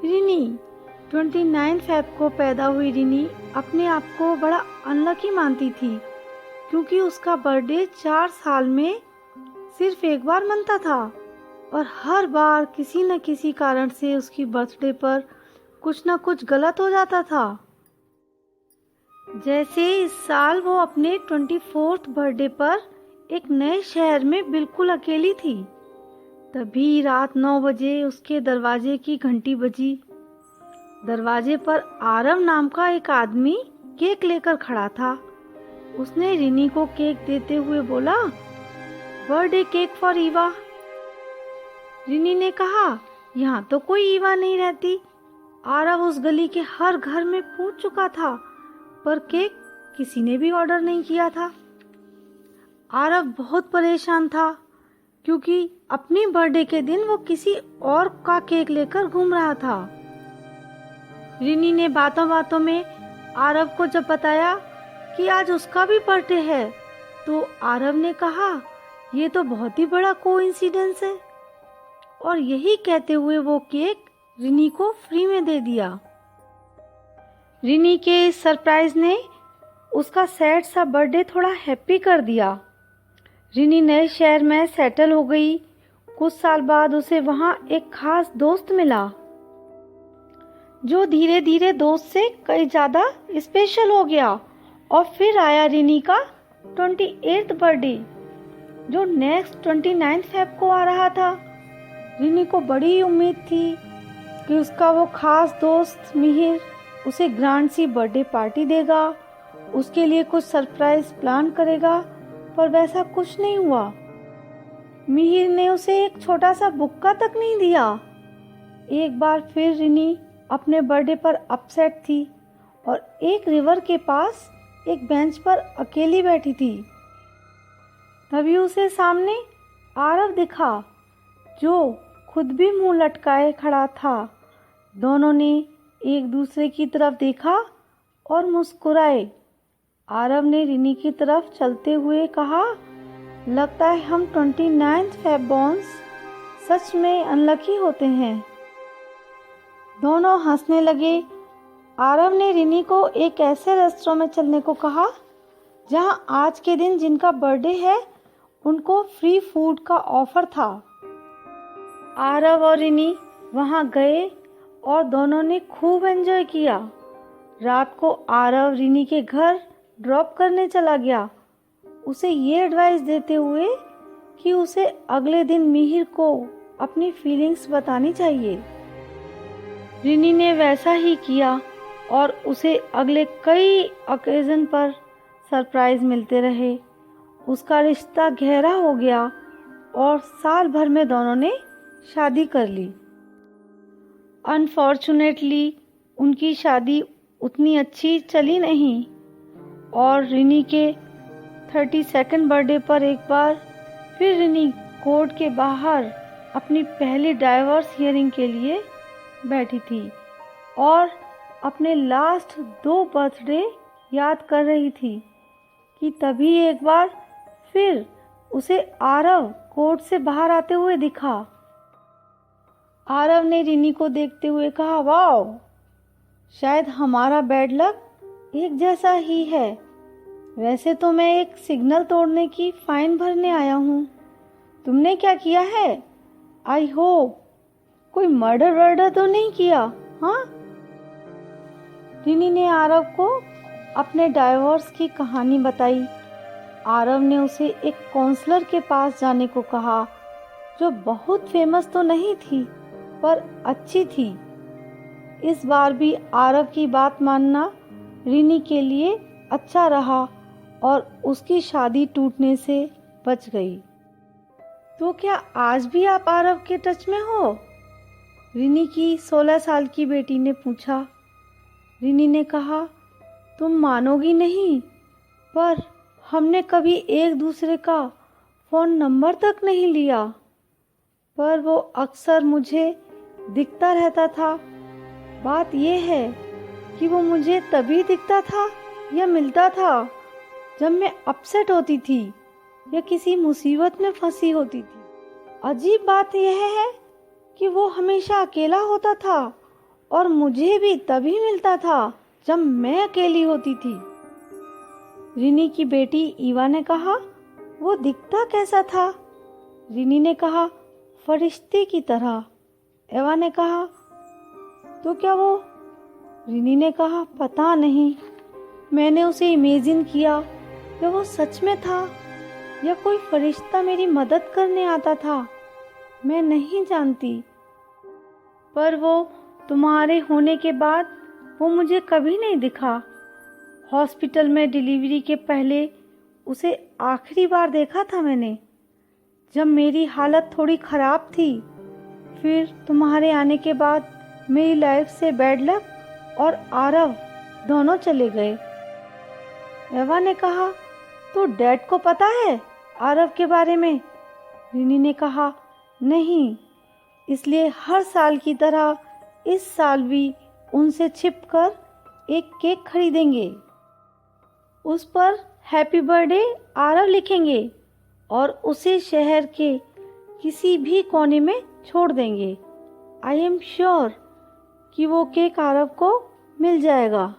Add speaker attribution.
Speaker 1: Rini 29 Feb को पैदा हुई रिनी अपने आप को बड़ा अनलकी मानती थी, क्योंकि उसका बर्थडे 4 साल में सिर्फ एक बार मनता था और हर बार किसी न किसी कारण से उसकी बर्थडे पर कुछ न कुछ गलत हो जाता था। जैसे इस साल वो अपने 24th बर्थडे पर एक नए शहर में बिल्कुल अकेली थी। तभी रात 9 बजे उसके दरवाजे की घंटी बजी। दरवाजे पर आरव नाम का एक आदमी केक लेकर खड़ा था। उसने रिनी को केक देते हुए बोला, birthday cake for Eva. Rini ने कहा, यहाँ तो कोई ईवा नहीं रहती। आरव उस गली के हर घर में पूछ चुका था, पर केक किसी ने भी ऑर्डर नहीं किया था। आरव बहुत परेशान था, क्योंकि अपनी बर्थडे के दिन वो किसी और का केक लेकर घूम रहा था। रिनी ने बातों बातों में आरव को जब बताया कि आज उसका भी बर्थडे है, तो आरव ने कहा, ये तो बहुत ही बड़ा कोइंसिडेंस है, और यही कहते हुए वो केक रिनी को फ्री में दे दिया। रिनी के इस सरप्राइज ने उसका सैड सा बर्थडे थोड़ा हैप्पी कर दिया। रिनी नए शहर में सेटल हो गई। कुछ साल बाद उसे वहाँ एक खास दोस्त मिला, जो धीरे धीरे दोस्त से कई ज़्यादा स्पेशल हो गया। और फिर आया रिनी का 28th बर्थडे, जो नेक्स्ट 29 फ़ेब को आ रहा था। रिनी को बड़ी उम्मीद थी कि उसका वो खास दोस्त मिहिर उसे ग्रैंड सी बर्थडे पार्टी देगा, उसके लिए कुछ सरप्राइज प्लान करेगा, पर वैसा कुछ नहीं हुआ। मिहिर ने उसे एक छोटा सा बुक्का तक नहीं दिया। एक बार फिर रिनी अपने बर्थडे पर अपसेट थी और एक रिवर के पास एक बेंच पर अकेली बैठी थी। तभी उसे सामने आरव दिखा, जो खुद भी मुंह लटकाए खड़ा था। दोनों ने एक दूसरे की तरफ देखा और मुस्कुराए। आरव ने रिनी की तरफ चलते हुए कहा, लगता है हम 29 फ़ेब बॉर्न्स सच में अनलकी होते हैं। दोनों हंसने लगे। आरव ने रिनी को एक ऐसे रेस्टोरेंट में चलने को कहा, जहां आज के दिन जिनका बर्थडे है उनको फ्री फूड का ऑफर था। आरव और रिनी वहां गए और दोनों ने खूब एंजॉय किया। रात को आरव रिनी के घर ड्रॉप करने चला गया, उसे ये एडवाइस देते हुए कि उसे अगले दिन मिहिर को अपनी फीलिंग्स बतानी चाहिए। रिनी ने वैसा ही किया और उसे अगले कई ओकेजन पर सरप्राइज मिलते रहे। उसका रिश्ता गहरा हो गया और साल भर में दोनों ने शादी कर ली। अनफॉर्चुनेटली उनकी शादी उतनी अच्छी चली नहीं और रिनी के 32nd बर्थडे पर एक बार फिर रिनी कोर्ट के बाहर अपनी पहली डाइवोर्स हियरिंग के लिए बैठी थी और अपने लास्ट 2 बर्थडे याद कर रही थी कि तभी एक बार फिर उसे आरव कोर्ट से बाहर आते हुए दिखा। आरव ने रिनी को देखते हुए कहा, वाओ, शायद हमारा बैड लक एक जैसा ही है। वैसे तो मैं एक सिग्नल तोड़ने की फाइन भरने आया हूँ। तुमने क्या किया है? आई होप कोई मर्डर वर्डर तो नहीं किया, हाँ? रिनी ने आरव को अपने डाइवोर्स की कहानी बताई। आरव ने उसे एक काउंसलर के पास जाने को कहा, जो बहुत फेमस तो नहीं थी पर अच्छी थी। इस बार भी आरव की बात मानना रिनी के लिए अच्छा रहा और उसकी शादी टूटने से बच गई। तो क्या आज भी आप आरव के टच में हो? रिनी की 16 साल की बेटी ने पूछा। रिनी ने कहा, तुम मानोगी नहीं, पर हमने कभी एक दूसरे का फ़ोन नंबर तक नहीं लिया, पर वो अक्सर मुझे दिखता रहता था। बात यह है कि वो मुझे तभी दिखता था या मिलता था जब मैं अपसेट होती थी या किसी मुसीबत में फंसी होती थी। अजीब बात यह है कि वो हमेशा अकेला होता था और मुझे भी तभी मिलता था जब मैं अकेली होती थी। रिनी की बेटी ईवा ने कहा, वो दिखता कैसा था? रिनी ने कहा, फरिश्ते की तरह। एवा ने कहा, तो क्या वो? रिनी ने कहा, पता नहीं, मैंने उसे इमेजिन किया कि वो सच में था या कोई फरिश्ता मेरी मदद करने आता था, मैं नहीं जानती। पर वो तुम्हारे होने के बाद वो मुझे कभी नहीं दिखा। हॉस्पिटल में डिलीवरी के पहले उसे आखिरी बार देखा था मैंने, जब मेरी हालत थोड़ी ख़राब थी। फिर तुम्हारे आने के बाद मेरी लाइफ से बैड लक और आरव दोनों चले गए। एवा ने कहा, तो डैड को पता है आरव के बारे में? रिनी ने कहा, नहीं, इसलिए हर साल की तरह इस साल भी उनसे छिपकर एक केक खरीदेंगे। उस पर हैप्पी बर्थडे आरव लिखेंगे और उसे शहर के किसी भी कोने में छोड़ देंगे। आई एम श्योर कि वो केक आरव को मिल जाएगा।